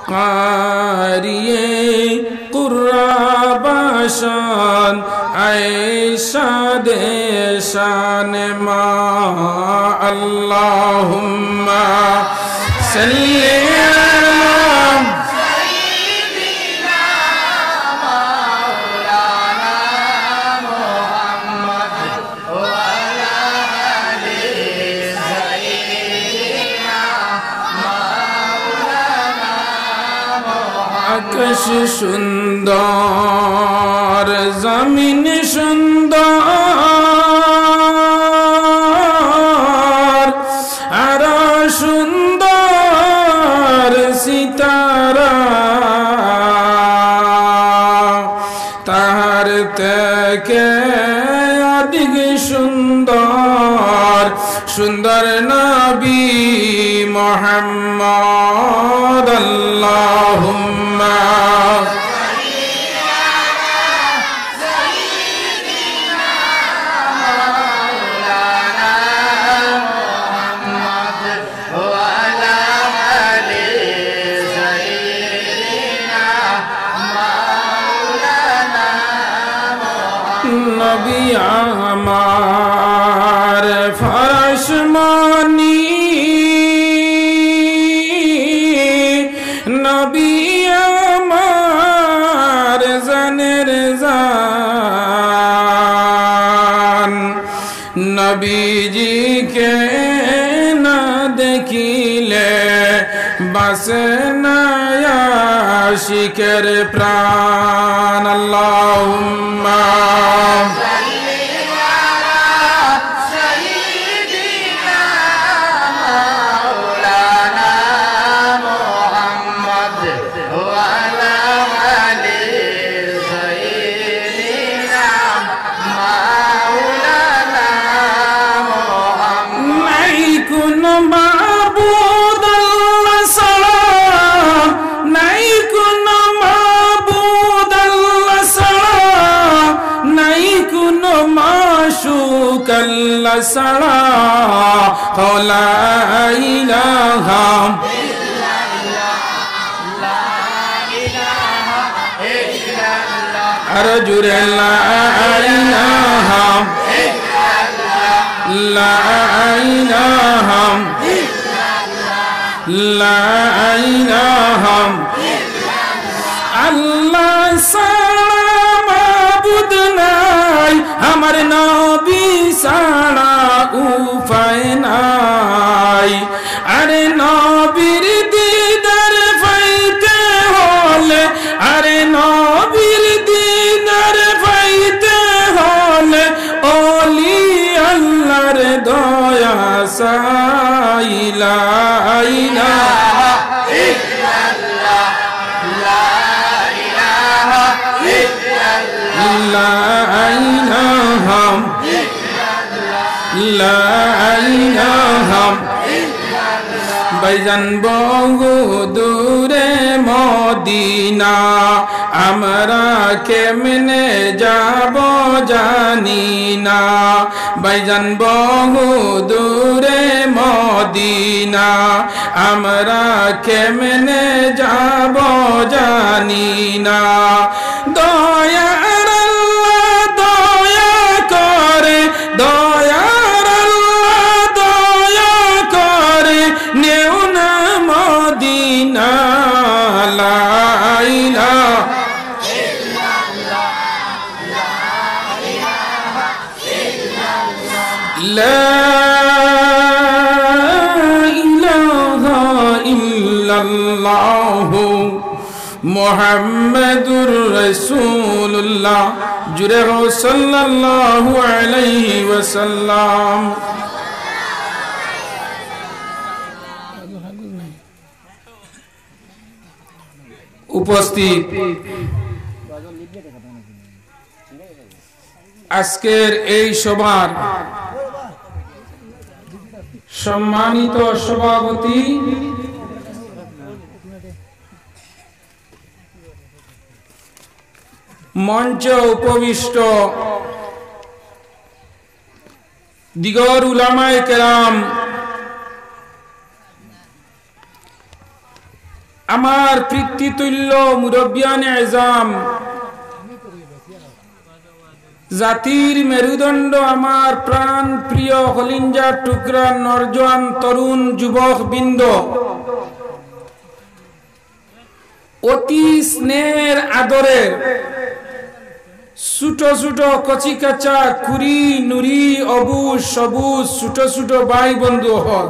কারিয়ে কুরবাশান আয়েশা দেশান মা আল্লাহুম্মা সাল্লি আকাশ সুন্দর জমিন সুন্দর আর সুন্দর সিতারা তাহার থেকে অধিক সুন্দর সুন্দর নবী মুহাম্মদ আল্লাহুম্মা নবী আমার ফরশমনি নবী আমার জানের জান নবীজিকে না দেখিলে বাসে না আশিকের প্রাণ আল্লাহুম্মা কল্লা সারা লা ইলাহা আর জুরে লা ইলাহা লা ইলাহা লা ইলাহা আল্লাহ সারা মাবুদ নাই আমার নবী সারা উপায় নাই আরে নবীর দিদার পাইতে হলে আরে নবীর দিদার পাইতে হলে ওলি আল্লাহর দয়া সাইলা ইলাহা ইল্লাল্লাহ লা ইলাহা ইল্লাল্লাহ লা ইলাহা লা ইলাহা ভাইজান বহু দূরে মদিনা আমরা কেমনে যাব জানি না ভাইজান বহু দূরে মদিনা আমরা কেমনে যাব জানি না দয়ার আল্লাহ দয়া করে দয়ার আল্লাহ দয়া করে নেও না মদিনা লা ইলাহা ইল্লাল্লাহ লা ইলাহা ইল্লাল্লাহ মুহাম্মাদুর রাসূলুল্লাহ জুরে হো সাল্লাল্লাহু আলাইহি ওয়াসাল্লাম উপস্থিত আজকের এই সভার সম্মানিত সভাপতি मंच उपविष्ट दिगर उलामाए केराम আমার পিতৃতুল্য মুরব্বিয়ানে আজম, জাতির মেরুদণ্ড, আমার প্রাণ প্রিয় কলিঞ্জার টুকরা নরজওয়ান তরুণ যুবক বৃন্দ, অতি স্নেহের আদরের ছোট ছোট কচি কাচা কুড়ি নুরি অবুজ সবুজ ছোট ছোট ভাই বন্ধু হল,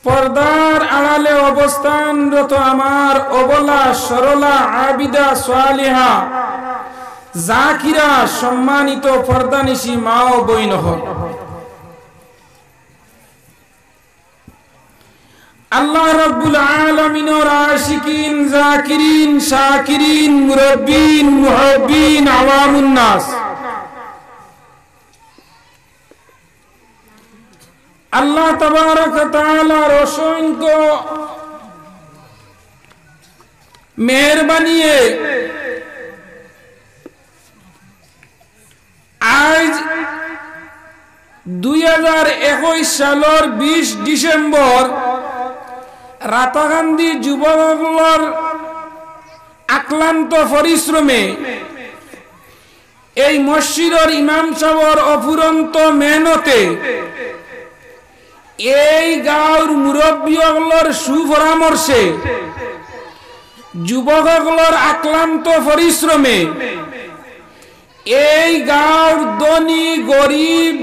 পর্দার আড়ালে অবস্থানরত আমার অবলা সরলা আবিদা সালিহা জাকিরা সম্মানিত পর্দানিশী মা ও বোন হল, আল্লাহ রাব্বুল আলামিনের আশিকিন জাকিরিন শাকিরিন মুরব্বিন মুহিব্বিন আওয়ামুন নাস, আল্লাহ তাবারক ওয়া তাআলার অসংখ্য মেহেরবানিয়ে আজ 2021 সালের 20 ডিসেম্বর রাতাগান্ধী যুবকর আক্লান্ত পরিশ্রমে এই মসজিদের ইমাম সাহেবের অফুরন্ত মেহনতে এই গাঁওর মুরব্বীসকলের সুপরামর্শে যুবকসকলের আক্লান্ত পরিশ্রমে এই গাঁওর ধনী গরিব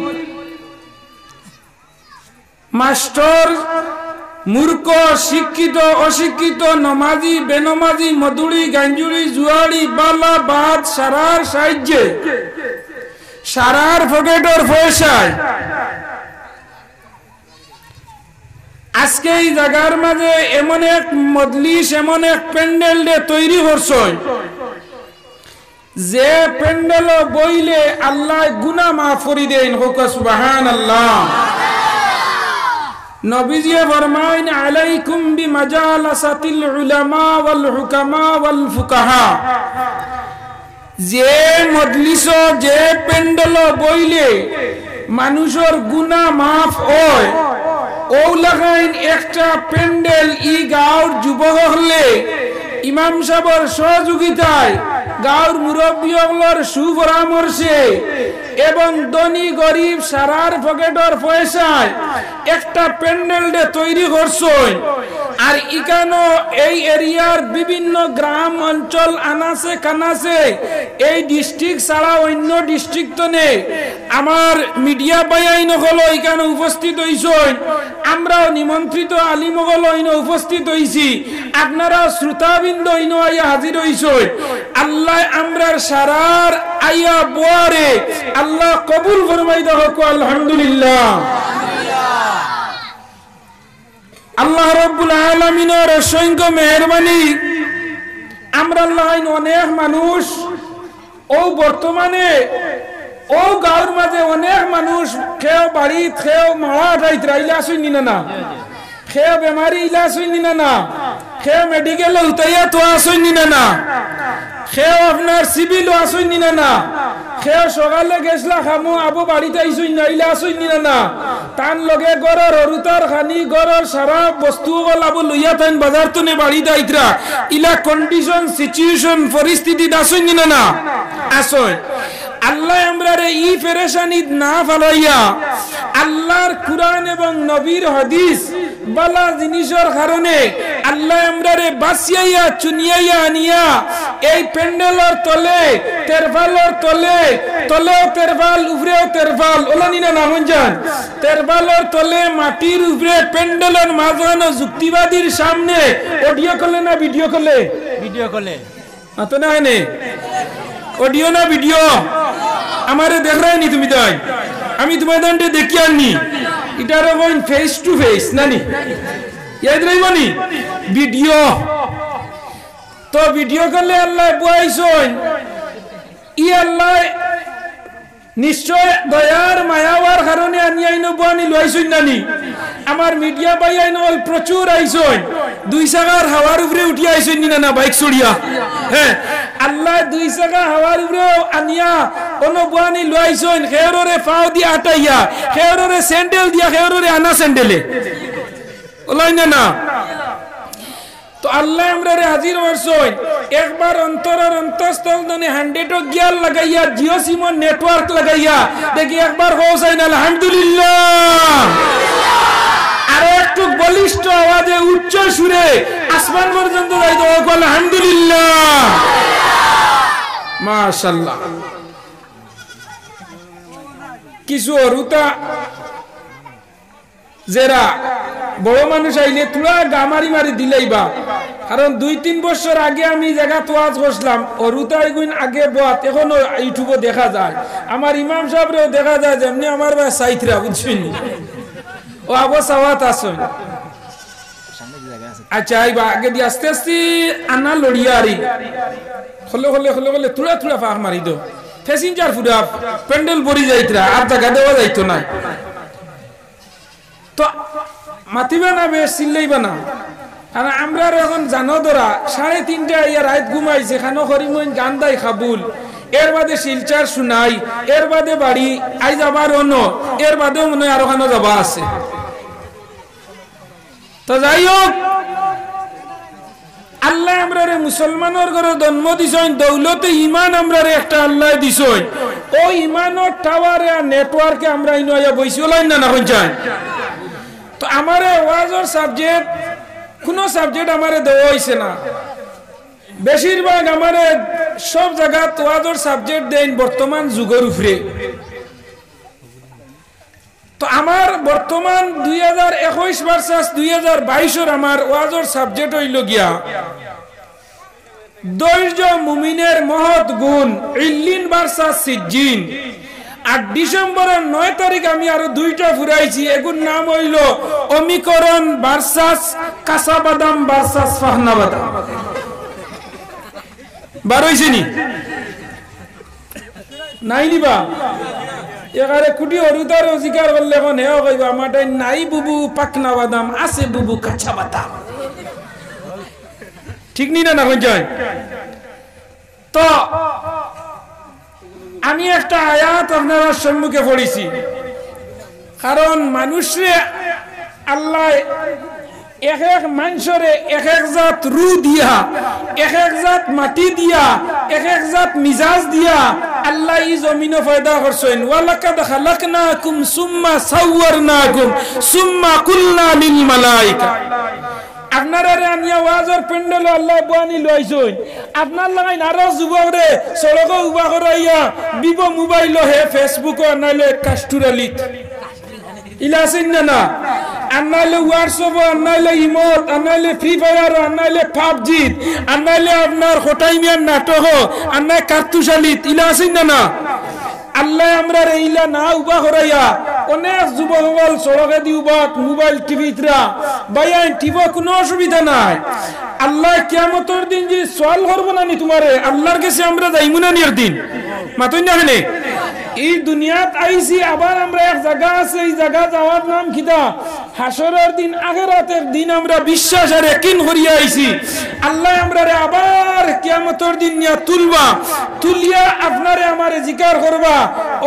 মাস্টার মূর্খ শিক্ষিত অশিক্ষিত নমাজি বেনমাজি মধুড়ি গাঞ্জুড়ি জুয়াড়ি বালা বাদ সারার সাহায্যে সারার পকেটর পয়সায় আজকে এই জায়গার মাঝে এমন এক মজলিস এমন এক প্যান্ডেল তৈরি করছে যে প্যান্ডেল বইলে আল্লাহ গুনাহ মাফ করে দেন। হোক সুবহানাল্লাহ। নবীজি ফরমায়েন আলাইকুম বিমাজালাসাতিল উলামা ওয়াল হুকামা ওয়াল ফুকাহা, যে মজলিস যে প্যান্ডেল বইলে মানুষের গুনাহ মাফ হয় ও লাগাইন একটা প্যান্ডেল ই গাঁওর যুবক হলে ইমাম সাহেবের সহযোগিতায় গাঁওর মুরব্বীসকলের সুপরামর্শে এবং ধনী গরিব সারার পকেটর পয়সায় একটা প্যান্ডেল তৈরি করছেন। আর ইকানো এই এরিয়ার বিভিন্ন গ্রাম অঞ্চল আনাসে কানাসে এই ডিস্ট্রিক্ট ছাড়া অন্য ডিস্ট্রিক্ট নে আমার মিডিয়া বাইন হলো এখানে উপস্থিত হইছেন, আমরাও নিমন্ত্রিত আলিম হলো উপস্থিত হইছি, আপনারা শ্রোতাবৃন্দ আইয়া হাজির হইছেন। আল্লাহ আমরার সারার আইয়া বোয়ারে আল্লাহ কবুল ফরমাই দাও। আলহামদুলিল্লাহ। আল্লাহ রাব্বুল আলামিনের অসংখ্য মেহেরবানি। আমরা অনেক মানুষ ও বর্তমানে ও গাঁওর মাঝে অনেক মানুষ খেও বাড়ি খেও মারা রাইলে আসুন না, খেও বেমারি ইলা আসুন না, খেও মেডিকেল উতাইয়া তো আসুন না, খেও আপনার সিভিল আসুন না, খেও সকালে গেছলা খামু আবু বাড়িতে আইসুন না ইলা আসুন না, তান লগে গরর হরুতার খানি গরর সারা বস্তু আবু লইয়া তান বাজার তো নে বাড়িতে আইতরা ইলা কন্ডিশন সিচুয়েশন পরিস্থিতি আসুন না আসুন। আল্লাহ আমরারে ই পেরেশানি না ফালাইয়া আল্লাহর কুরআন এবং নবীর হাদিস বালা জিনিসের কারণে আল্লাহ আমরারে বাঁচিয়াইয়া চুনিয়াইয়া আনিয়া এই প্যান্ডেলের তলে তেরফালের তলে তলেও তেরফাল উপরেও তেরফাল ওলানি না নাম জান তেরফালের তলে মাটির উপরে প্যান্ডেলের মাঝখানে যুক্তিবাদীর সামনে অডিও কলে না ভিডিও কলে ভিডিও কলে তো না হয় অডিও না ভিডিও আমারে দেখ রাইনি তুমি তাই আমি তোমাদের দেখি আননি এটার ফেস টু ফেস নানি ইয়াদ রাইবনি ভিডিও তো ভিডিও করলে আল্লাহ বুয়াইছন ই আল্লাহ নিশ্চয় দয়ার মায়াওয়ার কারণে আনি আইনো বুয়ানি লইছন নানি আমার মিডিয়া পাই আইনো প্রচুর আইছন দুই চাকার হাওয়ার উপরে উঠি আইছন না বাইক চড়িয়া হ্যাঁ আল্লাহ দুই চাকা হাওয়ার উপরে আনিয়া কোন বুয়ানি লইছন খেররে পাও দিয়া আটাইয়া খেররে স্যান্ডেল দিয়া খেররে আনা স্যান্ডেলে ওলাই না তো আল্লাহ আমরারে হাজির হইছেন একবার অন্তরের অন্তঃস্থল দনে 100 গিয়ার লাগাইয়া জিও সিম নেটওয়ার্ক লাগাইয়া দেখি একবার হোসাইন আলহামদুলিল্লাহ আর একটু বলিষ্ঠ আওয়াজে উচ্চ সুরে আসমান পর্যন্ত যাইতো আলহামদুলিল্লাহ মাশাআল্লাহ কিছু অরুতা যারা বড় মানুষ আইলে তুলা গামারি মারি দিলেইবা কারণ 2-3 বছর আগে আমি জায়গা তোয়াজ বসলাম অরুতা এগুন আগে বাত এখন ইউটিউবে দেখা যায় আমার ইমাম সাহেবরেও দেখা যায় যেমনি আমার ভাই সাইথরা বুঝছেন ও আবো সাওয়াত আসুন আচ্ছা আইবা আগে দি আস্তে আস্তে আনা লড়িয়ারি হলে হলে হলে হলে তুলা তুলা ফাঁক মারি দো প্যাসেঞ্জার ফুরা প্যান্ডেল ভরি যাইতরা আর জায়গা দেওয়া যাইতো না তো মাতিবা না বেশ চিল্লাইবা না কারণ আমরা এখন জানো ধরা 3:30 ইয়া রাত ঘুমাইছে খানো হরিমন গান দাই খাবুল এর বাদে শিলচার শুনাই এর বাদে বাড়ি আই যাবার অন্য এর বাদেও মনে হয় আরো খানো যাবা আছে তো যাই হোক আল্লাহ আমরারে মুসলমানের ঘরে জন্ম দিছেন দৌলতে ঈমান আমরারে একটা আল্লাহ দিছেন ওই ঈমানের টাওয়ারে আর নেটওয়ার্কে আমরা ইনয়া বইছিলাম না না হইছেন তো আমারে ওয়াজর সাবজেক্ট কোন সাবজেক্ট আমারে দেওয়া হইছে না বেশিরভাগ আমারে সব জায়গা ওয়াজর সাবজেক্ট দেন বর্তমান যুগের উপরে তো আমার বর্তমান 2021 ভার্সাস 2022 এর আমার ওয়াজর সাবজেক্ট হইল গিয়া ধৈর্য মুমিনের মহৎ গুণ ইল্লিন ভার্সাস সিজ্জিন আর ডিসেম্বরের 9 তারিখ আমি আরো 2টা ফুরাইছি এগুর নাম হইল অমিকরণ ভার্সাস কাঁচা বাদাম ভার্সাস ফাহনা বাদাম বার হইছে নি নাই নিবা এগারে কুটি অরুতার অধিকার করলে এখন হেও কইবা আমাটাই নাই বুবু পাকনা বাদাম আছে বুবু কাঁচা বাদাম ঠিক নি না না কইছেন তো আমি একটা আয়াত আপনারা সম্মুখে পড়েছি কারণ মানুষে আল্লাহ এক এক মানুষরে এক এক জাত রু দিয়া এক এক জাত মাটি দিয়া এক এক জাত মিজাজ দিয়া আল্লাহ এই জমিনে পয়দা করছেন ওয়ালাকাদ খালাকনাকুম সুম্মা সাওয়ারনাকুম সুম্মা কুলনা লিল মালাইকা আপনারা আনিয়া ওয়াজর প্যান্ডেল আল্লাহ বানি লইছেন আপনার লাগাই আরো যুবকরে সড়ক উবা করাইয়া বিবো মোবাইল হে ফেসবুক আনাইলে কাস্টুরালিত ইলাসিন না আনাইলে হোয়াটসঅ্যাপ আনাইলে ইমো আনাইলে ফ্রি ফায়ার আনাইলে পাবজি আনাইলে আপনার হোটাইমিয়ান নাটক আনাই কার্তুশালিত ইলাসিন না আল্লাহ আমরা এইলা না উবা করাইয়া অনেক যুবকল সড়কে দি উবা মোবাইল টিভিতরা বাইয়ান টিভি কোনো অসুবিধা নাই আল্লাহ কিয়ামতের দিন যে সওয়াল করব না নি তোমারে আল্লাহর কাছে আমরা যাইমু না নির দিন মাতুন না হলে এই দুনিয়াত আইছি আবার আমরা এক জায়গা আছে এই জায়গা যাওয়ার নাম কিটা হাসরের দিন আখিরাতের দিন আমরা বিশ্বাস আর ইয়াকিন করিয়া আইছি আল্লাহ আমরারে আবার কিয়ামতের দিন নিয়া তুলবা তুলিয়া আপনারে আমারে জিকার করবা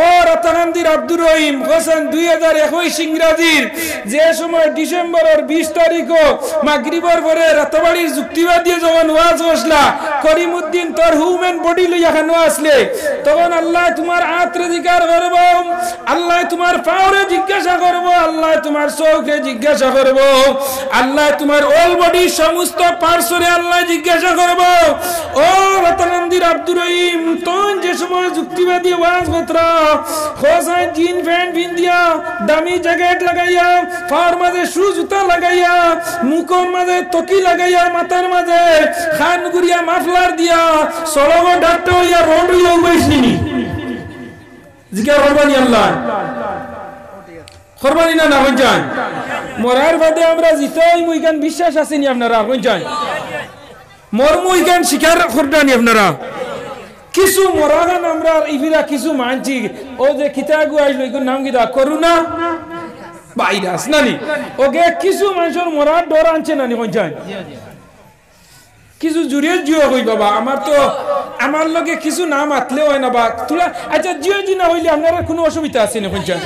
ও রাতাকান্দির আব্দুর রহিম হোসেন 2021 ইংরেজির যে সময় ডিসেম্বরের 20 তারিখও মাগরিবের পরে রাতাবাড়ির যুক্তিবাদী যখন ওয়াজ বসলা করিমউদ্দিন তোর হিউম্যান বডি লইয়া কেন আসলে তখন আল্লাহ তোমার আত্রে জিকার করব আল্লাহ তোমার পাওরে জিজ্ঞাসা করব আল্লাহ তোমার চোখে জিজ্ঞাসা করব আল্লাহ তোমার অল বডি সমস্ত পার্শ্বরে আল্লাহ জিজ্ঞাসা করব ও রাতাকান্দির আব্দুর রহিম তোন যে সময় যুক্তিবাদী ওয়াজ বতরা হোসাইন জিন প্যান্ট পিন্দিয়া দামি জ্যাকেট লাগাইয়া পার মাঝে শু জুতা লাগাইয়া মুখের মাঝে তকি লাগাইয়া মাথার মাঝে খান গুড়িয়া মাফলার দিয়া সড়ক ডাক্তার হইয়া রোড হইয়া উবাইছিনি জিকার করবানি আল্লাহ করবানি না না হইজান মরার বাদে আমরা জিতই মুইগান বিশ্বাস আসেনি আপনারা হইজান মর মুইগান শিকার করদানি আপনারা কিছু মরাগান আমরা ইফিরা কিছু মানছি ও যে কিতাগু আইলো ইগো নাম কিটা করুণা ভাইরাস নানি ওকে কিছু মানুষের মরার ডর আনছে নানি হইজান কিছু জুড়ে জিও কই বাবা আমার তো আমার লগে কিছু নাম আতলে হয় না বা তুলা আচ্ছা জিও জি না হইলে আপনারা কোনো অসুবিধা আছে না হইজান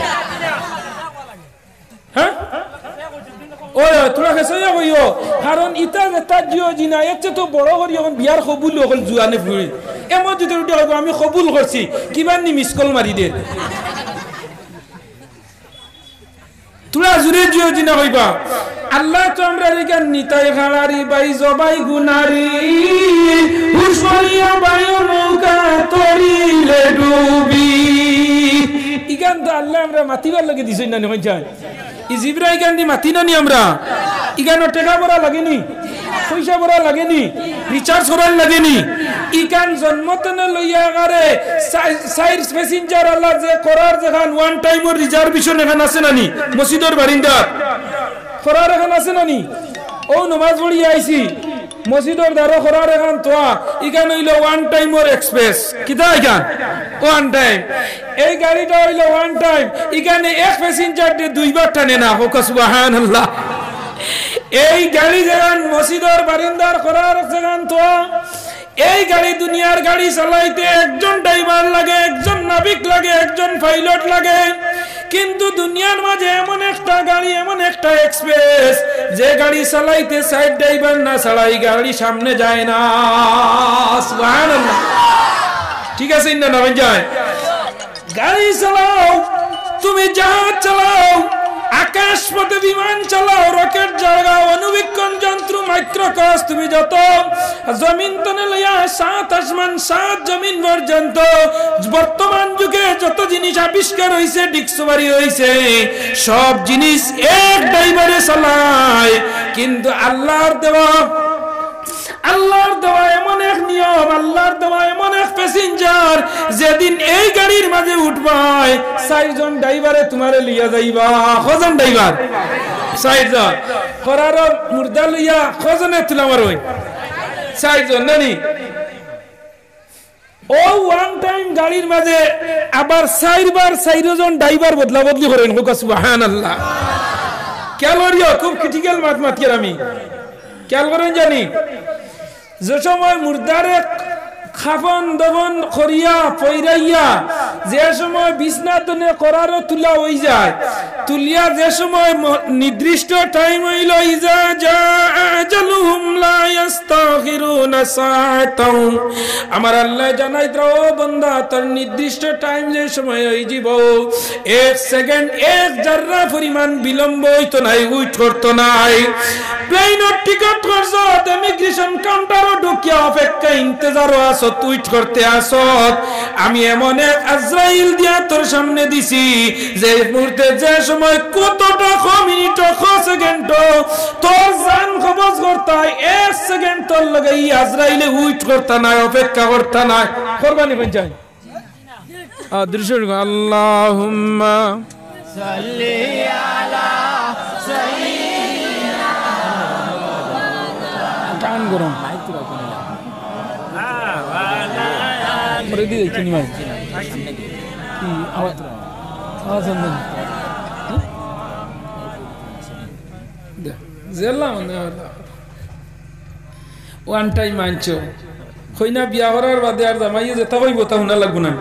হ্যাঁ ওই তোরা কেসে কইও কারণ ইটা যেটা জিও জিনা এতে তো বড় করি এখন বিয়ার কবুল হল জুয়ানে ফুরি এমন যদি আমি কবুল করছি কিমান নি মিস কল মারি দে তোরা জুরে জিও জিনা কইবা আল্লাহ তো আমরা রেগান নিতাই খালারি বাই জবাই গুনারি হুশমারিয়া বায়ো নৌকা তরিলে ডুবি ইগান তো আল্লাহ আমরা মাতিবার লাগে দিছই না নয় যায় ইজিবরা ইগান দি মাতি না নি আমরা ইগানো টাকা বড় লাগেনি পয়সা বড় লাগেনি রিচার্জ করার লাগেনি ইগান জন্মতনে লইয়া গারে সাইর প্যাসেঞ্জার আল্লাহ যে করার যেখান ওয়ান টাইমর রিজার্ভেশন এখান আছে নানি মসজিদের বারিন্দা করার এখান আছে নানি ও নামাজ পড়ি আইছি মসজিদের দ্বারা করার এখান তোয়া ইখান হইল ওয়ান টাইমর এক্সপ্রেস কিতা ইখান ওয়ান টাইম এই গাড়িটা হইল ওয়ান টাইম ইখানে এক প্যাসেঞ্জার দিয়ে দুইবার টানে না হোক সুবহানাল্লাহ এই গাড়ি যেখান মসজিদের বারিন্দার করার যেখান তোয়া এই গাড়ি দুনিয়ার গাড়ি চালাইতে একজন ড্রাইভার লাগে একজন নাবিক লাগে একজন পাইলট লাগে কিন্তু দুনিয়ার মাঝে এমন একটা গাড়ি এমন একটা এক্সপ্রেস যে গাড়ি চালাইতে সাইড ড্রাইভার না চালাই গাড়ি সামনে যায় না সুবহানাল্লাহ ঠিক আছে না না যায় গাড়ি চালাও তুমি জাহাজ চালাও আকাশ পথে বিমান চালাও রকেট জাগাও অনুবীক্ষণ যন্ত্র মাইক্রোকস তুমি যত জমিন তনে লইয়া সাত আসমান সাত জমিন পর্যন্ত বর্তমান যুগে যত জিনিস আবিষ্কার হইছে ডিসকভারি হইছে সব জিনিস এক ড্রাইভারে চালায় কিন্তু আল্লাহর দেওয়া এমন এক নিয়ম আল্লাহর দেওয়া এমন এক প্যাসেঞ্জার যেদিন এই গাড়ির মাঝে উঠবাই চারজন ড্রাইভারে তোমারে লিয়া যাইবা কজন ড্রাইভার চারজন করার মুর্দা লইয়া কজনে তুলামার হই চারজন নানি ও ওয়ান টাইম গাড়ির মাঝে আবার চারজন ড্রাইভার বদলা বদলি করেন সুবহানাল্লাহ ক্যালোরিও খুব ক্রিটিক্যাল মাথমাতিক আমি খেয়াল করেন জানি যে সময় মুর্দারে খাফন দবন করিয়া পইরাইয়া যে সময় বিছনাতনে করারও তুলা হই যায় তুলিয়া যে সময় নির্দিষ্ট টাইম হইল ইজা জা আজালুহুম লা ইস্তাগফিরুনা সাআতাও আমার আল্লাহ জানাই দাও বান্দা তার নির্দিষ্ট টাইম যে সময় হই যাব এক সেকেন্ড এক জাররা পরিমাণ বিলম্ব হইতো নাই উইট করতো নাই প্লেনের টিকিট করছ ইমিগ্রেশন কাউন্টারও ঢুকিয়া অপেক্ষা ইন্তজারও আসো টুইট করতে আসো আমি এমন এক আজরাইল দিয়া তোর সামনে দিছি যে মুহূর্তে যে সময় কতটা মিনিট সেকেন্ড তোর জান কবজ করতে এক সেকেন্ড তোর লাগাই আজরাইলে উইট করতে নাই অপেক্ষা করতে নাই কুরবানি হয়ে যায় দৃশ্য আল্লাহুম্মা সাল্লি আলা সাইয়্যিদিনা টান গরম Ready kini mai ki awaz andan zella one time mancho khoina biya horar bade ar jamaiye jeta hoibo ta huna laguna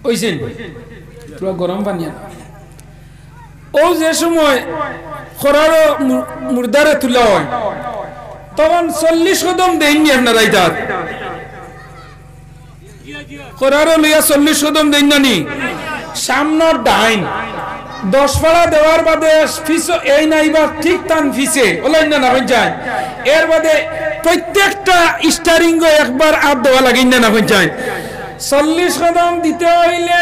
oisen pura gorom baniya ও যে সময় খরারো মুর্দারে তুলা হয় তখন 40 কদম দেননি আপনারা ইদার খরারো লইয়া 40 কদম দেননি সামনে ডাইন 10 পাড়া দেওয়ার বাদে ফিসো এই নাইবা ঠিক টান ফিসে ওলাই না না যায় এর বাদে প্রত্যেকটা স্টারিং একবার আপ দেওয়া লাগে না না যায় 40 কদম দিতে হইলে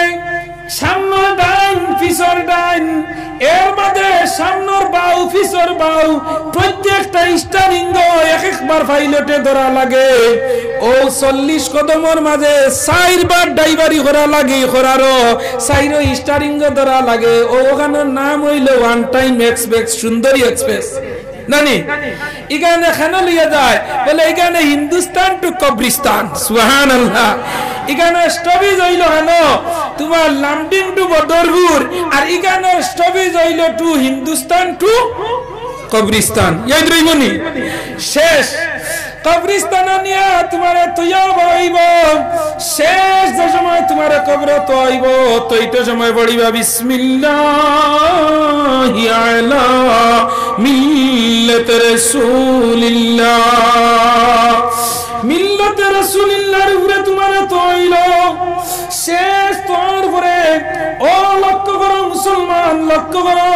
সামনে ডাইন ফিসর ডাইন এর বাদে সামনের বাউ ফিসর বাউ প্রত্যেকটা স্টারিং একবার পাইলটে ধরা লাগে ও 40 কদমের মাঝে 4 বার ড্রাইভারি করা লাগে করারও 4 স্টারিং ধরা লাগে ও ওখানের নাম হইল ওয়ান টাইম এক্সপ্রেস সুন্দরী এক্সপ্রেস নানি এখানে খানা লিয়ে যায় বলে এখানে হিন্দুস্তান টু কবরিস্তান সুবহানাল্লাহ এখানে স্টপেজ হইল হানো তোমার লামডিং টু বদরপুর আর এখানে স্টপেজ হইল টু হিন্দুস্তান টু কবরিস্তান ইয়াদ রইবনি শেষ কবরস্থান নিয়ে তোমারে তুইয়া বইব শেষ যে সময় তোমারে কবর তোইব তোইতে সময় পড়িবা বিসমিল্লাহি আলা মিল্লাত রাসূলিল্লাহ মিল্লাত রাসূলিল্লাহর উপরে তোমারে তোইল শেষ তোর পরে ও লক্ষ্য করো মুসলমান লক্ষ্য করো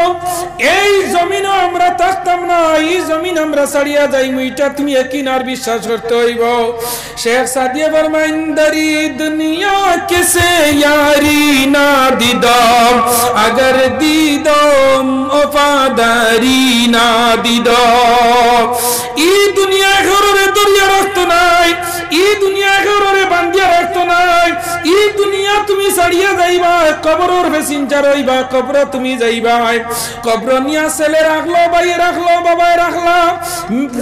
এই জমিন আমরা থাকতাম না এই জমিন আমরা ছাড়িয়া যাই মুইটা তুমি একইনার বিশ্বাস করতে হইব শেখ সাদিয়া ফরমাইন দরি দুনিয়া কেসে यारी ना दीदम अगर दीदम वफादारी ना दीदम ई दुनिया घरे दरिया रखतो নাই ई दुनिया घरे बांधिया रखतो নাই ई दुनिया তুমি ছাড়িয়া যাইবা কবরের পেছনচার হইবা কবর তুমি যাইবা কবর নিয়া ছেলে রাখলো ভাই রাখলো বাবা রাখলা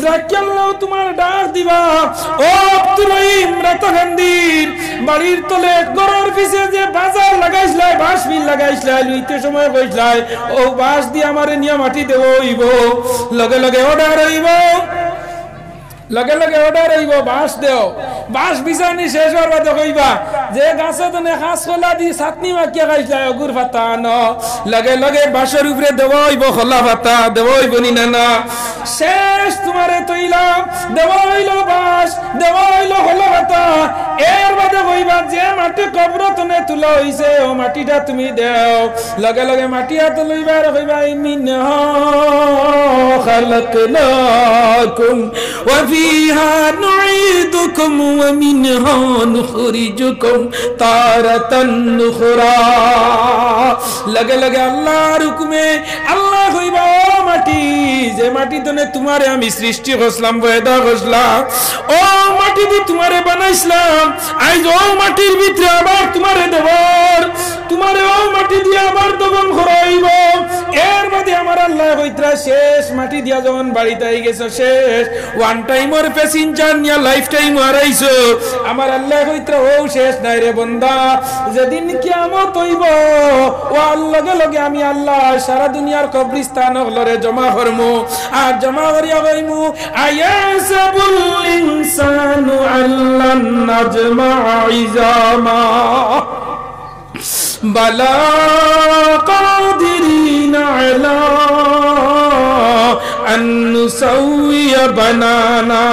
রাখিয়াল্লাহ তোমার ডাক দিবা ও আব্দুর রহিম রাতাকান্দির বাড়ির তলে গরর পিছে যে বাজার লাগাইছলাই বাঁশ মিল লাগাইছলাই লইতে সময় কইছলাই ও বাঁশ দি আমারে নিয়া মাটি দেব হইব লগে লগে অর্ডার হইব লগে লগে অর্ডার হইব বাঁশ দেও বাঁশ বিছানি শেষ হওয়ার বাদে কইবা যে গাছে তনে খাস খোলা দি চাটনি মাখিয়া খাইছলাই অগুর পাতা ন লগে লগে বাঁশের উপরে দেব হইব খোলা পাতা দেব হইব নি না শেষ তোমারে তৈলাম দেব হইল বাঁশ দেব হইল খোলা পাতা এর বাদে কইবা যে মাটি কবর তনে তুলা হইছে ও মাটিটা তুমি দেও লগে লগে মাটি হাতে লইবা আর কইবা মিনহা খালাকনাকুম ওয়া ফিহা নুঈদুকুম ওয়া মিনহা নুখরিজুকুম তারাতান নুখরা লগে লগে আল্লাহর হুকুমে আল্লাহ কইবা ও মাটি যে মাটি তনে তোমারে আমি সৃষ্টি করলাম পয়দা করলাম ও মাটি দি তোমারে বানাইছিলাম আজ ও মাটির ভিতরে আবার তোমারে দেব তোমারে ও মাটি দিয়ে আবার দগন করাইব এর মধ্যে আমার আল্লাহ কইত্রা শেষ মাটি দিয়া যখন বাড়িতে আই গেছো শেষ ওয়ান টাইমর প্যাসেঞ্জার নিয়া লাইফ টাইম হারাইছো আমার আল্লাহ কইত্রা ও শেষ নাই রে বান্দা যেদিন কিয়ামত হইব ও লগে লগে আমি আল্লাহ সারা দুনিয়ার কবরস্থান হলরে জমা করমু আর জমা করিয়া কইমু আয়াসাবুল ইনসানু আল্লান নাজমা ইজামা বালা কাদিরিনা আলা আন নুসাউইয়া বানানা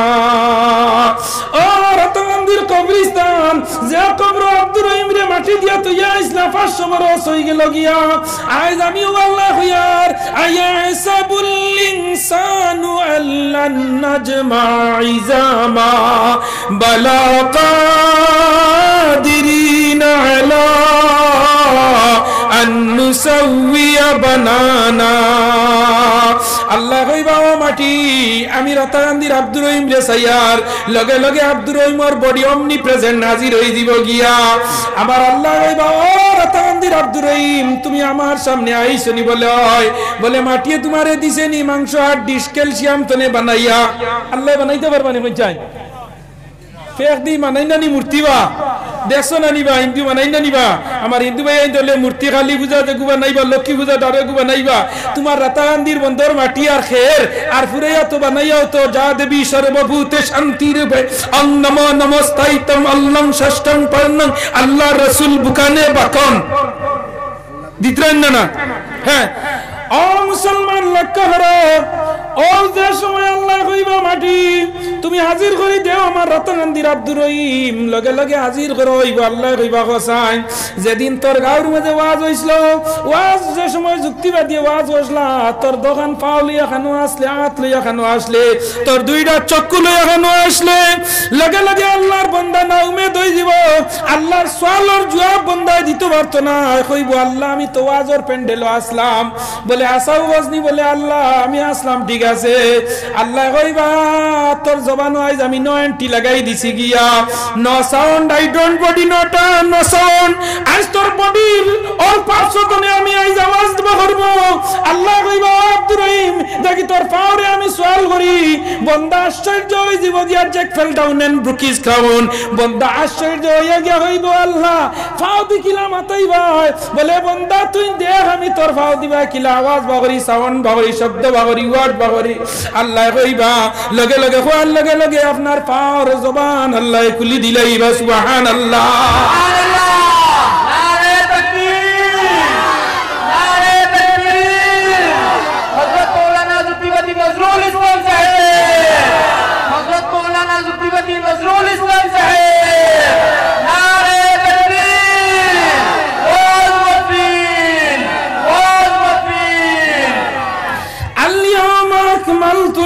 ও রাতমন্দির কবরস্থান যে কবর আব্দুর রহিম রে মাটি দিয়া তুইয়া ইসলাম 500 বছর হই গেল গিয়া আজ আমি আল্লাহ হইয়ার আয়াসাবুল ইনসানু আল্লান নাজমা ইজামা বালা কাদিরিনা আলা আন নুসাউইয়া বানানা আল্লাহ কইবা ও মাটি আমি রাতাকান্দির আব্দুর রহিম রে সাইয়ার লগে লগে আব্দুর রহিমর বডি অমনি প্রেজেন্ট হাজির হই দিব গিয়া আমার আল্লাহ কইবা ও রাতাকান্দির আব্দুর রহিম তুমি আমার সামনে আইছো নি বলে মাটি তোমারে দিছে নি মাংস আর ডিশ ক্যালসিয়াম তনে বানাইয়া আল্লাহ বানাইতে পারবা নি কই চাই ফেক দি মানাইনা নি মূর্তিবা দেখছো না নিবা হিন্দু বানাই না নিবা আমার হিন্দু ভাই আইলে মূর্তি কালী পূজা দেখুবা নাইবা লক্ষ্মী পূজা ডারে গুবা নাইবা তোমার রাতাকান্দির বন্দর মাটি আর খের আর ফুরাইয়া তো বানাইয়াও তো যা দেবী সর্বভূতে শান্তির অন্নম নমস্তাইতম আল্লাহ ষষ্ঠম পর্ণং আল্লাহ রাসূল বুকানে বাকন দিতরেন না হ্যাঁ ও মুসলমান লক্ষ্য করো ও যে সময় আল্লাহ কইবা মাটি তুমি হাজির করি দেও আমার রাতাকান্দির আব্দুর রহিম লগে লগে হাজির করো হইব আল্লাহ কইবা কসাই যেদিন তোর গাঁর মধ্যে ওয়াজ হইছিল ওয়াজ যে সময় যুক্তিবাদী ওয়াজ হইছলা তোর দোকান পাওলি এখানো আসলে হাত লইয়া এখানো আসলে তোর দুইটা চক্ষু লইয়া এখানো আসলে লগে লগে আল্লাহর বান্দা না উমেদ হই দিব আল্লাহর সওয়ালের জবাব বান্দা দিতে পারতো না কইব আল্লাহ আমি তো ওয়াজের প্যান্ডেলে আসলাম বলে আসাও বজনি বলে আল্লাহ আমি আসলাম ঠিক আছে আল্লাহ কইবা তোর জবানো আইজ আমি নো এন্টি লাগাই দিছি গিয়া no sound I don't body not no sound আজ তোর বডির অল পার্টস তনে আমি আইজ আওয়াজ দেব করব আল্লাহ কইবা আব্দুর রহিম দেখি তোর পাওরে আমি সওয়াল করি বন্দা আশ্চর্য হই জীব দিয়ার চেক ফেল ডাউন এন্ড ব্রুকিস খাউন বন্দা আশ্চর্য হইয়া গিয়া হইব আল্লাহ পাও দি কিলা মাতাই ভাই বলে বন্দা তুই দেখ আমি তোর পাও দিবা কিলা আওয়াজ বাগরি সাউন্ড বাগরি শব্দ বাগরি ওয়ার্ড বাগরি আল্লাহ কইবা লগে লগে কোয়ার লগে লগে আপনার পাওর জবান আল্লাহ খুলি দিলাইবা সুবহানাল্লাহ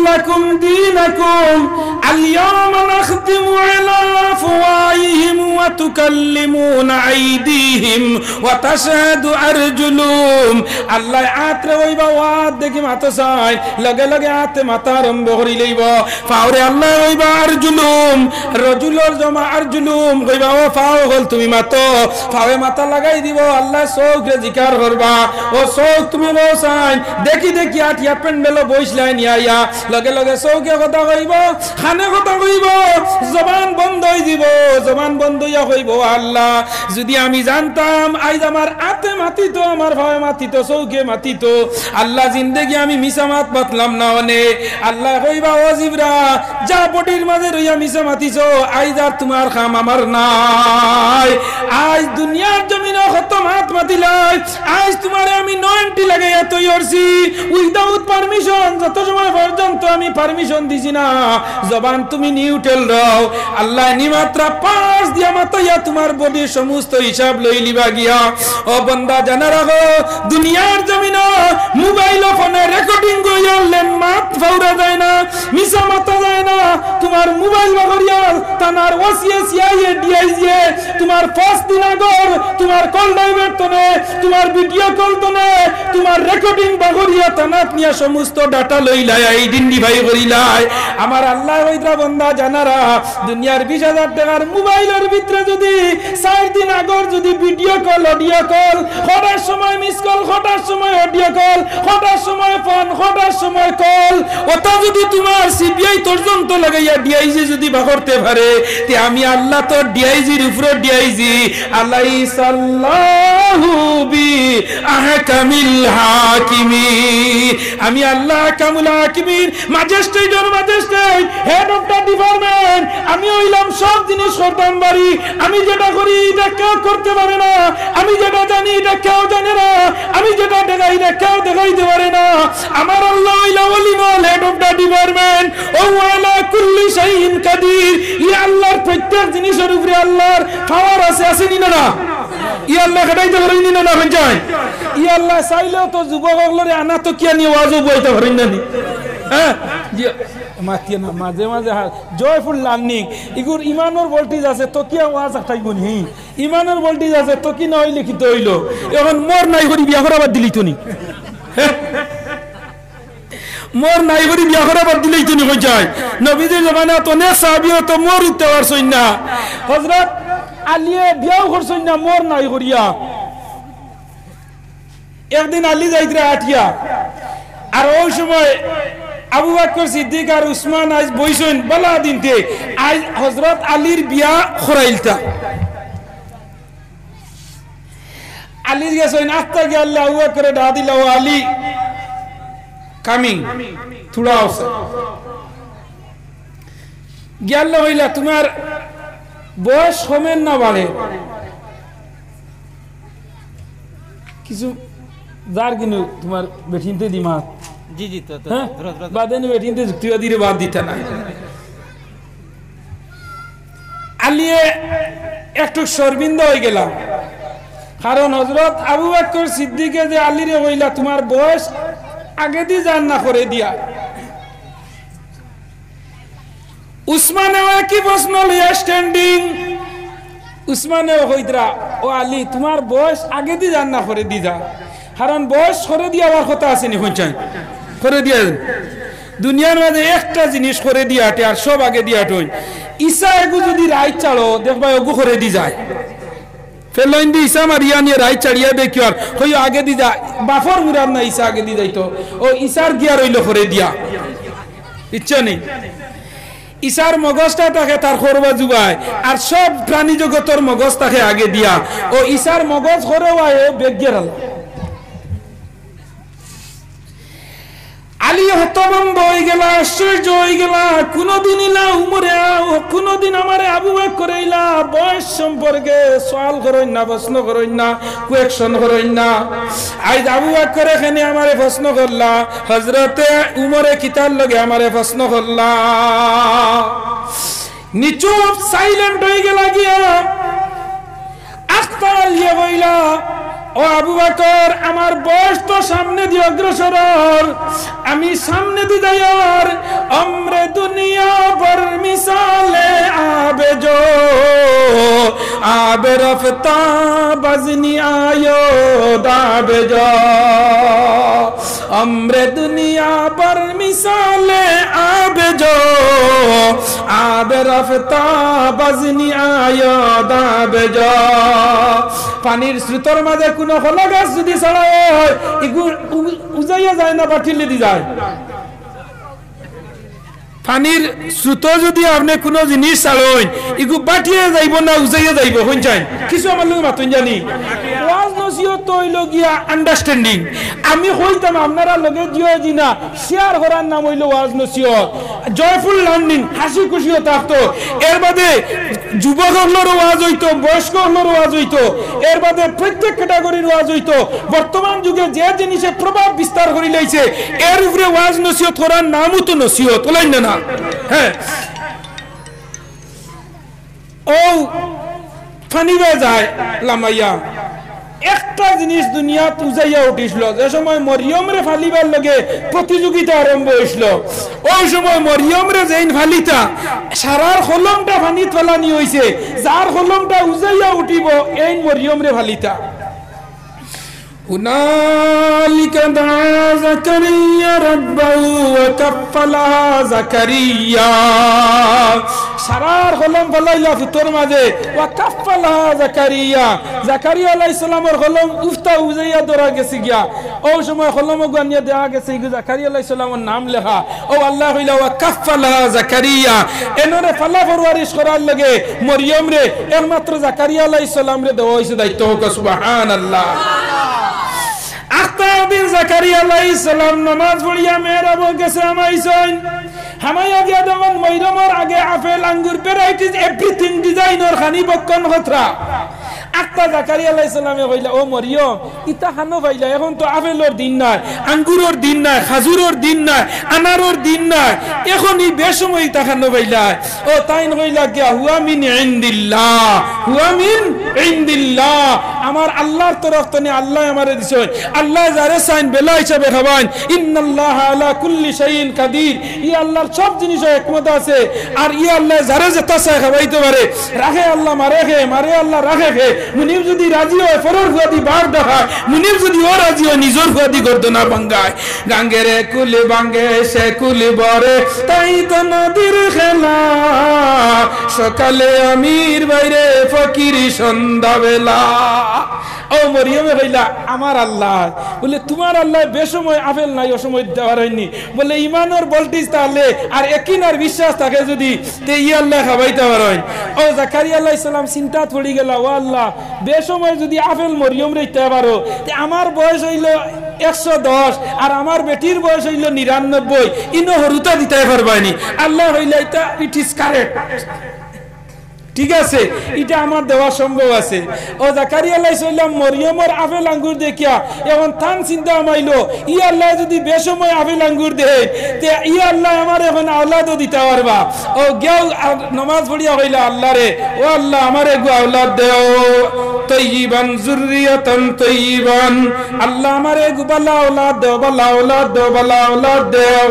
لكم دينكم اليوم نختم على أفواههم وتكلمنا أيديهم وتشهد أرجلهم الله عاتر ويبا واد দেখি মাথা চাই লগে লগে হাতে মাথা আরম্ভ করি লইব ফাওরে আল্লাহ ওইবা আরজুলুম রজুলর জমা আরজুলুম কইবা ও ফাও হল তুমি মাতো ফাওয়ে মাথা লাগাই দিব আল্লাহ চোখে জিকার করবা ও চোখ তুমি বসাই দেখি দেখি আটিয়া পেন্ডেলো বইছলাই নিয়া লগে লগে চৌকে কথা কইব খানে কথা কইব জবান বন্ধ হই দিব জবান বন্ধ হইয়া কইব আল্লাহ যদি আমি জানতাম আইজ আমার হাতে মাতিত আমার ভাবে মাতিত চৌকে মাতিত আল্লাহ জিন্দেগি আমি মিছা মাত বাতলাম না অনে আল্লাহ কইবা ও জিবরা যা বডির মাঝে রইয়া মিছা মাতিছো আইজ আর তোমার খাম আমার নাই আজ দুনিয়ার জমিনে কত মাত মাতিলাই আজ তোমারে আমি 90 লাগাইয়া তৈরি করছি উইদাউট পারমিশন যত সময় পর্যন্ত আমি পারমিশন দিছি না জবান তুমি নিউট্রাল রাও আল্লাহ নিমাত্রা পাঁচ দিয়া মাতাইয়া তোমার বডির সমস্ত হিসাব লই লিবা গিয়া ও বান্দা জানা রাখো দুনিয়ার জমিনে মোবাইল ফোনে রেকর্ডিং কইয়া লেন মাত ফাউরা যায় না মিছা মাতা যায় না তোমার মোবাইল বাগরিয়া তানার ওসিএ সিআইএ ডিআইজিএ তোমার ফার্স্ট দিন আগর তোমার কল ডাইভার তনে তোমার ভিডিও কল তনে তোমার রেকর্ডিং বাগরিয়া তানাত নিয়া সমস্ত ডাটা লইলাই এই দিনডি ভাই করিলাই আমার আল্লাহ ওইটা বান্দা জানারা দুনিয়ার 20000 টাকার মোবাইলের ভিতরে যদি 4 দিন আগর যদি ভিডিও কল অডিও কল হঠাৎ সময় মিস কল হঠাৎ সময় অডিও কল হঠাৎ সময় ফোন হঠাৎ সময় কল ওটা যদি তোমার সিবিআই পর্যন্ত লাগাইয়া ডিআইজি যদি বাগরতে পারে তে আমি আল্লাহ তো ডিআইজির উপরে ডিআইজি আলাইসাল্লাহু বি আহকামিল হাকিমিন আমি আল্লাহ কামুল হাকিমিন ম্যাজিস্ট্রেটর magistrate head of the department আমি হইলাম সব জিনিস করতাম বাড়ি আমি যেটা করি এটা কেউ করতে পারে না আমি যেটা জানি এটা কেউ জানে না আমি যেটা দেখাই এটা কেউ দেখাইতে পারে না আমার আল্লাহ হইলা ওলিমুল হেড অফ দা ডিপার্টমেন্ট ও ওয়ালা কুল্লি শাইইন কাদির ই আল্লাহর প্রত্যেক জিনিসের উপরে আল্লাহর পাওয়ার আছে আসেনি না ই আল্লাহ কাটাইতে পারেনি না হন যায় ই আল্লাহ চাইলেও তো যুবকগুলোরে আনা তো কি নিয়ে ওয়াজও বইতে পারেন না হ্যাঁ মাতিয়া না মাঝে মাঝে জয়ফুল লার্নিং ইগুর ইমানের ভোল্টেজ আছে তো কি ওয়াজ একটাই বনি ইমানের ভোল্টেজ আছে তো কি না হইলে কি তো হইলো এখন মোর নাই করি বিয়া করাবার দিলি তো নি মোর নাই করি বিয়া করাবার দিলেই তো নি হয়ে যায় নবীদের জমানা তো নে সাহাবীও তো মোর উঠতে পারছই না হযরত আলিয়ে বিয়াও করছই না মোর নাই করিয়া একদিন আলী যাইতরা আটিয়া আর ওই সময় আবু বকর সিদ্দিক আর উসমান আজ বইছেন বলা দিনতে আজ হযরত আলীর বিয়া খরাইলতা আলীর গেছেন আত্তা গেল আবু বকর দা দিল আলী কামিং থোড়া আছে গেল হইলা তোমার বয়স কমেন না বাড়ে কিছু যার কিনু তোমার বেঠিনতে দিমা জি জি তো বাদেন বেঠিনতে যুক্তিয়া দিরে বাদ দিতা না আলিয়ে একটু শর্মিন্দা হয়ে গেলাম কারণ হযরত আবু বকর সিদ্দিকে যে আলীরে কইলা তোমার বয়স আগে দি জান না করে দিয়া উসমানে কি প্রশ্ন লইয়া স্ট্যান্ডিং উসমানে কইতরা ও আলী তোমার বয়স আগে দি জান না করে দিদা কারণ বয়স করে দিয়া আমার কথা আছে নি হইছাই করে দিয়া দুনিয়ার মধ্যে একটা জিনিস করে দিয়াটে আর সব আগে দিয়াট হই ঈসা এগু যদি রাইট চালো দেখবা ওগু করে দি যায় ফেলাইন দি ইসা মারিয়া নিয়ে রাই চাড়িয়া দেখি আর হই আগে দি যা বাফর মুরাদ না ইসা আগে দি যাইতো ও ইসার গিয়া রইল করে দিয়া ইচ্ছা নেই ইসার মগজটা তাকে তার খরবা জুবায় আর সব প্রাণী জগতের মগজ তাকে আগে দিয়া ও ইসার মগজ খরবায় বেগের আলী হতভম্ব হয়ে গেল আশ্চর্য হয়ে গেল কোনদিন ইলা উমরে কোনদিন আমারে আবু বকর করাইলা বয়স সম্পর্কে সওয়াল করেন না প্রশ্ন করেন না কোয়েকশন করেন না আজ আবু বকর করে এখানে আমারে প্রশ্ন করলা হযরতে উমরে কিতার লগে আমারে প্রশ্ন করলা নিচুপ সাইলেন্ট হয়ে গেল গিয়া আস্তা লিয়ে বইলা ও আবু বকর আমার বয়স তো সামনে দিয়ে অগ্রসর আমি সামনে দিয়ে যাইয়ার আমরে দুনিয়া পর মিসালে আবে জো আবে রফতা বজনি আয়ো দাবে জো আমরে দুনিয়া পর মিসালে আবে জো আবে রফতা বজনি আয়ো দাবে জো পানির স্রোতের মাঝে কোন হলা গাছ যদি ছড়ায় উজাইয়া যায় না বাঠিলে দি যায় পানির স্রোত যদি আপনি কোন জিনিস ছাড়েন ইগু বাঠিয়ে যাইব না উজাইয়া যাইব কোন চাই কিছু আমার লোক মাতুন জানি ওয়াজ নসিহত হইল গিয়া আন্ডারস্ট্যান্ডিং আমি হইতাম আপনারা লগে জিও জিনা শেয়ার করার নাম হইল ওয়াজ নসিহত জয়ফুল লার্নিং হাসি খুশিও থাকতো এর বাদে যুবক হলর ওয়াজ হইতো বয়স্ক হলর ওয়াজ হইতো এর বাদে প্রত্যেক ক্যাটাগরির ওয়াজ হইতো বর্তমান যুগে যে জিনিসে প্রভাব বিস্তার করি লাইছে এর উপরে ওয়াজ নসিহত করার নামও তো নসিহত বলেন না হ্যাঁ ও ফানিবে যায় লামাইয়া একটা জিনিস দুনিয়া তুজাইয়া উঠিছিল যে সময় মরিয়ম রে ফালিবার লগে প্রতিযোগিতা আরম্ভ হইছিল ওই সময় মরিয়ম রে যেইন ফালিতা সারার কলমটা ফানিত ফেলানি হইছে যার কলমটা উজাইয়া উঠিব এই মরিয়ম রে ফালিতা هنالك دعا زكريا ربه وكفلها زكريا সারার কলম ফলাইলা ভিতর মাঝে ওয়াকাফালাহা জাকারিয়া জাকারিয়া আলাইহিস সালামের কলম উফতা উজাইয়া দরা গেছে গিয়া ওই সময় কলম গানিয়া দেয়া গেছে জাকারিয়া আলাইহিস সালামের নাম লেখা ও আল্লাহ কইলা ওয়াকাফালাহা জাকারিয়া এনরে ফালা ফরওয়ারিশ করার লাগে মরিয়ম রে একমাত্র জাকারিয়া আলাইহিস সালাম রে দেওয়া হইছে দায়িত্ব হোক সুবহানাল্লাহ আখতাবিন জাকারিয়া আলাইহিস সালাম নামাজ পড়িয়া মেহরাব গেছে আমাইছেন হামাইয়া গিয়া দমন মইরমর আগে আপেল আঙ্গুর ভ্যারাইটিজ এভরিথিং ডিজাইনর খানি বক্কন খতরা আক্তা জাকারিয়া আলাইহিস সালামে কইলা ও মরিয়ম ইতা খানো পাইলা এখন তো আপেলর দিন নাই আঙ্গুরের দিন নাই খাজুরের দিন নাই আনারের দিন নাই এখন এই বেসময় ইতা খানো পাইলা ও তাইন কইলা গিয়া হুয়া মিন ইনদিল্লাহ হুয়া মিন ইনদিল্লাহ আমার আল্লাহর তরফ থেকে আল্লাহ আমারে দিছেন আল্লাহ যারে চাইন বেলা হিসাবে খাবান ইন্নাল্লাহা আলা কুল্লি শাইইন কাদির ই আল্লাহর সব জিনিসে হিকমত আছে আর ই আল্লাহ যারে যেটা চায় খাওয়াইতে পারে রাখে আল্লাহ মারে আল্লাহ রাখে মুনিব যদি রাজি হয় ফরর ফুয়াদি বার দেখা মুনিব যদি ও রাজি হয় নিজর ফুয়াদি গর্দনা ভাঙ্গায় গাঙ্গেরে কুলি ভাঙ্গে সে কুলি বরে তাই তো নদীর খেলা সকালে আমির বাইরে ফকিরি সন্ধ্যা বেলা ও মরিয়মে কইলা আমার আল্লাহ বলে তোমার আল্লাহ বেসময় আপেল নাই অসময় দেওয়ার হয়নি বলে ইমানের ভোল্টেজ তাহলে আর একিনার বিশ্বাস থাকে যদি তে ই আল্লাহ খাওয়াইতে পারেন ও জাকারিয়া আলাইহিস সালাম চিন্তা পড়ি গেল ও আল্লাহ বেসময় যদি আপেল মরিয়ম রাইতে পারো তে আমার বয়স হইল 110 আর আমার বেটির বয়স হইল 99 ইনো হরুতা দিতে পারবানি আল্লাহ হইলা এটা ইট ইজ কারেক্ট ঠিক আছে এটা আমার দেওয়া সম্ভব আছে ও জাকারিয়া আলাইহিস সালাম মরিয়মের আপেল আঙ্গুর দেখিয়া এখন থান চিন্তা মাইলো ই আল্লাহ যদি বেসময় আপেল আঙ্গুর দেয় তে ই আল্লাহ আমার এখন আওলাদও দিতে পারবা ও গেও নামাজ পড়িয়া কইলা আল্লাহ রে ও আল্লাহ আমারে গো আওলাদ দেও তাইয়িবান যুররিয়াতান তাইয়িবান আল্লাহ আমারে গো বালা আওলাদ দেও বালা আওলাদ দেও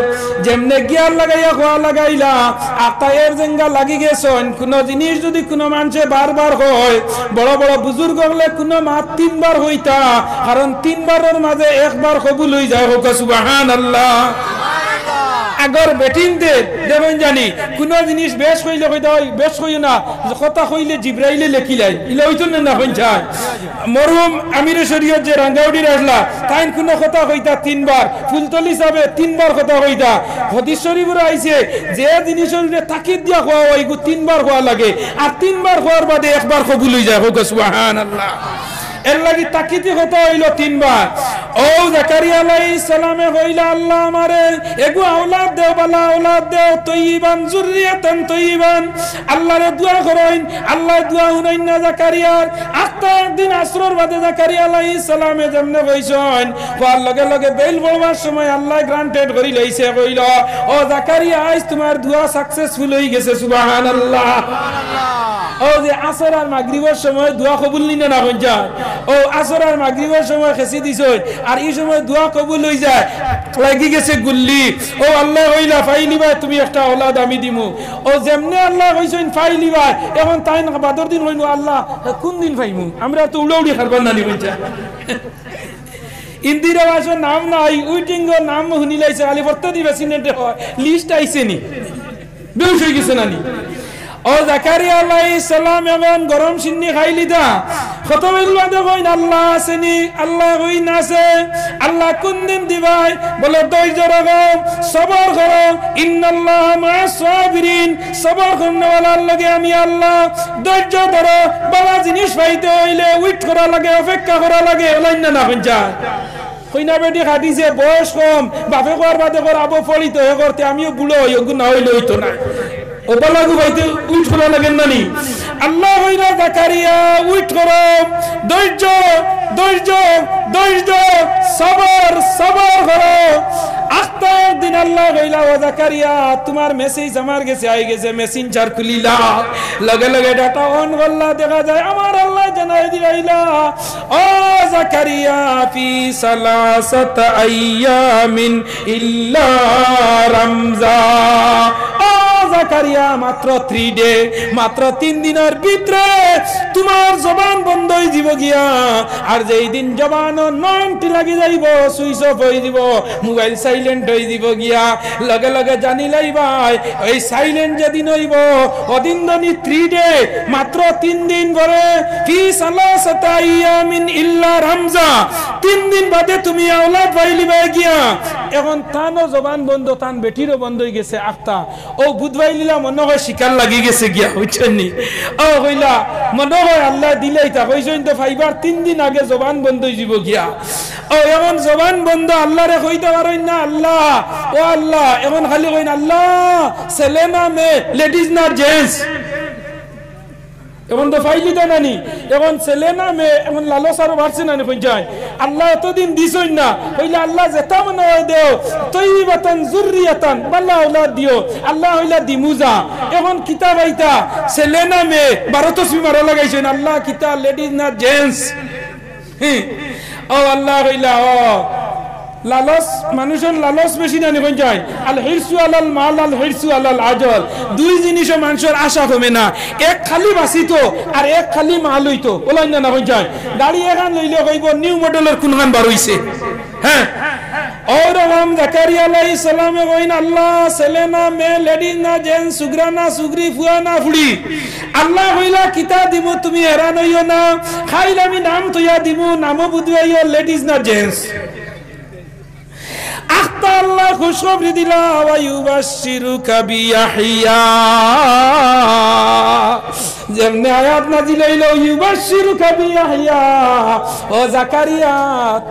যেমনে গিয়া লাগাইয়া খোয়া লাগাইলা আতায়ের জেঙ্গা লাগি গেছন কোন জিনিস যদি কোন মানুষে বারবার হয় বড় বড় বুজুর্গ হলে কোন মাত 3 বার হইতা কারণ 3 বারের মাঝে একবার কবুল হই যায় হোক সুবহানাল্লাহ আগর বেটিং দে দেবেন জানি কোন জিনিস বেশ হইলে কইতা হয় বেশ হইও না কথা কইলে জিব্রাইলে লেখিলাই ইলা হইতো না হইছায় মরহুম আমির শরীয়ত যে রাঙ্গাউড়ি রাজলা তাই কোন কথা কইতা তিনবার ফুলতলি সাবে তিনবার কথা কইতা হাদিস শরীফে আইছে যে জিনিসের তাকিদ দিয়া খাওয়া হয় গো তিনবার খাওয়া লাগে আর তিনবার খাওয়ার বাদে একবার কবুল হই যায় হোক সুবহানাল্লাহ এর লাগি তাকিতে কথা হইল তিনবার ও জাকারিয়া আলাইহিস সালামে কইলা আল্লাহ আমারে এগু আওলাদ দেও বালা আওলাদ দেও তয়্যিবান যুররিয়াতান তয়্যিবান আল্লাহরে দোয়া করেন আল্লাহ দোয়া শুনাইন না জাকারিয়ার আস্তা একদিন আসরের বাদে জাকারিয়া আলাইহিস সালামে যেমনে কইছেন কোয়ার লগে লগে বেল বলবার সময় আল্লাহ গ্রান্টেড করি লইছে কইল ও জাকারিয়া আজ তোমার দোয়া সাকসেসফুল হই গেছে সুবহানাল্লাহ ও যে আসর আর মাগরিবের সময় দোয়া কবুল নিনা না হই যায় ও আসর আর মাগরিবের সময় খেসি দিছই আর এই সময় দোয়া কবুল হই যায় লাগি গেছে গুল্লি ও আল্লাহ কইলা ফাইলিবা তুমি একটা औलाद আমি দিমু ও যেমনে আল্লাহ কইছেন ফাইলিবা এখন তাই না বাদর দিন হইনো আল্লাহ কোন দিন পাইমু আমরা তো উড়াউড়ি খারবান না নিবইছা ইন্দিরা বাসর নাম নাই উইটিংগো নাম শুনিলাইছে আলি বর্তমানে বেসিনেটে লিস্ট আইছে নি বেউস হই গেছে নানি ও জাকারিয়া আলাইহিস সালাম এমন গরম সিন্নি খাইলি দা কত বেলবাদে কইন আল্লাহ আসেনি আল্লাহ কই নাছে আল্লাহ কোন দিন দিবাই বলে ধৈর্য রাখো সবর করো ইন্নাল্লাহা মা'আস সাবিরিন সবর করনেওয়ালার লগে আমি আল্লাহ ধৈর্য ধরো বালা জিনিস পাইতে হইলে ওয়েট করা লাগে অপেক্ষা করা লাগে লাইন না হইছা কইনা বেটি খাদিছে বয়স কম বাপে কর বাদে কর আবো ফলিত হয়ে করতে আমিও বুড়ো হই ওগু না হইলে হইতো না ও বালাগু বাইতে উইট করা লাগেন নানি আল্লাহ হইরা জাকারিয়া উইট করো ধৈর্য ধৈর্য ধৈর্য সবর সবর করো আস্তা একদিন আল্লাহ কইলা ও জাকারিয়া তোমার মেসেজ আমার কাছে আই গেছে মেসেঞ্জার খুলিলা লগে লগে ডাটা অন করলা দেখা যায় আমার আল্লাহ জানাই দিলাইলা ও জাকারিয়া ফি সালাসাত আইয়ামিন ইল্লা রমজান জাকারিয়া মাত্র 3 ডে মাত্র 3 দিনের ভিতরে তোমার জবান বন্ধ হই যাব গিয়া আর যেই দিন জবান নয়টি লাগি যাইব সুইচ অফ হই দিব মোবাইল সাইলেন্ট হই দিব গিয়া লগে লগে জানিলাই ভাই এই সাইলেন্ট যেদিন হইব ওদিন দনি 3 ডে মাত্র 3 দিন পরে ফি সালাসাতা আইয়ামিন ইল্লা রমজান 3 দিন বাদে তুমি আওলাদ পাইলিবা গিয়া এখন তানো জবান বন্ধ তান বেটিরও বন্ধ হই গেছে আফতা ও বুধবাইলিলা মনে হয় শিকার লাগি গেছে গিয়া হইছনি ও কইলা মনে হয় আল্লাহ দিলাই তা কইছেন তো ফাইবার 3 দিন আগে জবান বন্ধ হই যাব গিয়া ও এখন জবান বন্ধ আল্লাহরে কইতে পারেন না আল্লাহ ও আল্লাহ এখন খালি কইন আল্লাহ সেলেনা মে লেডিজ না জেন্টস এখন তো ফাইলি দা নানি এখন ছেলে না মে এখন লালসার বাড়ছে না কই যায় আল্লাহ এতদিন দিছই না কইলা আল্লাহ যেটা মনে হয় দেও তয়্যিবাতান যুররিয়াতান বালা আওলাদ দিও আল্লাহ হইলা দিমুজা এখন কিতাব আইতা ছেলে না মে 12 তসবি মারা লাগাইছেন আল্লাহ কিতা লেডিজ না জেন্টস ও আল্লাহ কইলা ও লালস মানুষের লালস বেশি না নিবেন যায় আল হিরসু আলাল মাল আল হিরসু আলাল আজল দুই জিনিসে মানুষের আশা কমে না এক খালি বাসিতো আর এক খালি মাল হইতো ওলাই না হই যায় গাড়ি এখন লইলে কইব নিউ মডেলের কোনখান বার হইছে হ্যাঁ और हम জাকারিয়া আলাইহিস সালামে কইন আল্লাহ ছেলে না মেয়ে লেডিজ না জেন্টস সুগরা না সুগরি ফুয়া না ফুড়ি আল্লাহ কইলা কিতা দিমু তুমি হেরান হইও না খাইলে আমি নাম তৈয়া দিমু নামও বুঝাইও লেডিজ না জেন্টস আখতা আল্লাহ খুশখবরি দিলা ওয়া ইউবাশশিরুকা বিয়াহইয়া যেমনে আয়াত নাজিল হইলো ইউবাশশিরুকা বিয়াহইয়া ও জাকারিয়া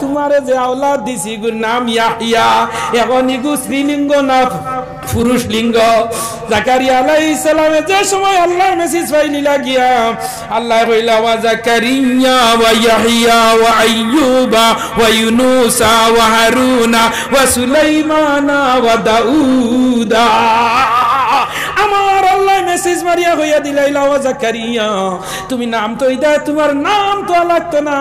তোমারে যে আওলাদ দিছি গুর নাম ইয়াহইয়া এখন ইগু স্ত্রীলিঙ্গ না পুরুষ লিঙ্গ জাকারিয়া আলাইহিস সালামে যে সময় আল্লাহর মেসেজ পাইলি লাগিয়া আল্লাহ কইলা ওয়া জাকারিয়া ওয়া ইয়াহইয়া ওয়া আইয়ুবা ওয়া ইউনুসা ওয়া হারুনা ওয়া সুলাইমানা ওয়া দাউদা আমার আল্লাহ মেসেজ মারিয়া হইয়া দিলাইলা ওয়া জাকারিয়া তুমি নাম তো ইদা তোমার নাম তো লাগতো না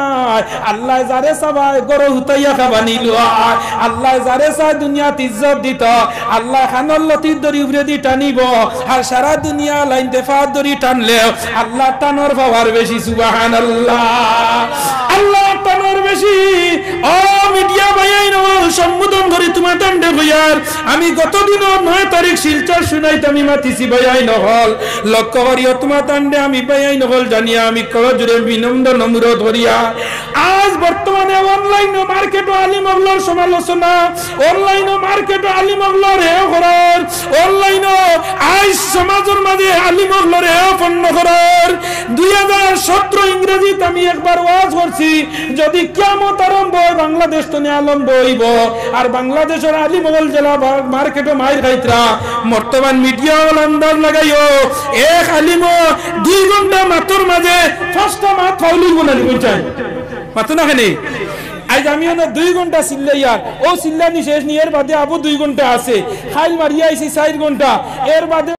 আল্লাহ যারে সবাই গরু হুতাইয়া খাবানি লয় আল্লাহ যারে সা দুনিয়াতে ইজ্জত দিত আল্লাহ খানল লতির দড়ি উপরে দি টানিব আর সারা দুনিয়া লাইন তেফাত দড়ি টানলে আল্লাহ টানর পাওয়ার বেশি সুবহানাল্লাহ আল্লাহ টানর বেশি ও মিডিয়া ভাইয়াই সম্বোধন করে তোমার মাতাম দে ভয়ার আমি গতদিন 9 তারিখ শিলচর শুনাইতে আমি মাতিছি ভাই নহল লক্ষ্য করিয়া তোমার তান্ডে আমি ভাই নহল জানিয়া আমি করজুরে বিনম্র নম্র ধরিয়া আজ বর্তমানে অনলাইন মার্কেট আলিম হগলর সমালোচনা অনলাইন মার্কেট আলিম হগলর হে করার অনলাইন আজ সমাজের মাঝে আলিম হগলর হে পণ্য করার 2017 ইংরেজিতে আমি একবার ওয়াজ করছি যদি কিয়ামত আরম্ভ হয় বাংলাদেশ তো আরম্ভ হইব আর বাংলাদেশের আলিম হগল জেলা মার্কেটে মাইর খাইতরা বর্তমান মিডিয়া হল আন্দাজ লাগাইও এক আলিম 2 ঘন্টা মাত্র মাঝে ফার্স্টটা মাত ফাউলি বনালি বুঝাই মাত্র না খানে আজ আমি 2 ঘন্টা চিল্লাইয়ার ও চিল্লানি শেষ নি এর বাদে আবু 2 ঘন্টা আছে খাইল মারিয়া আইছি 4 ঘন্টা এর বাদে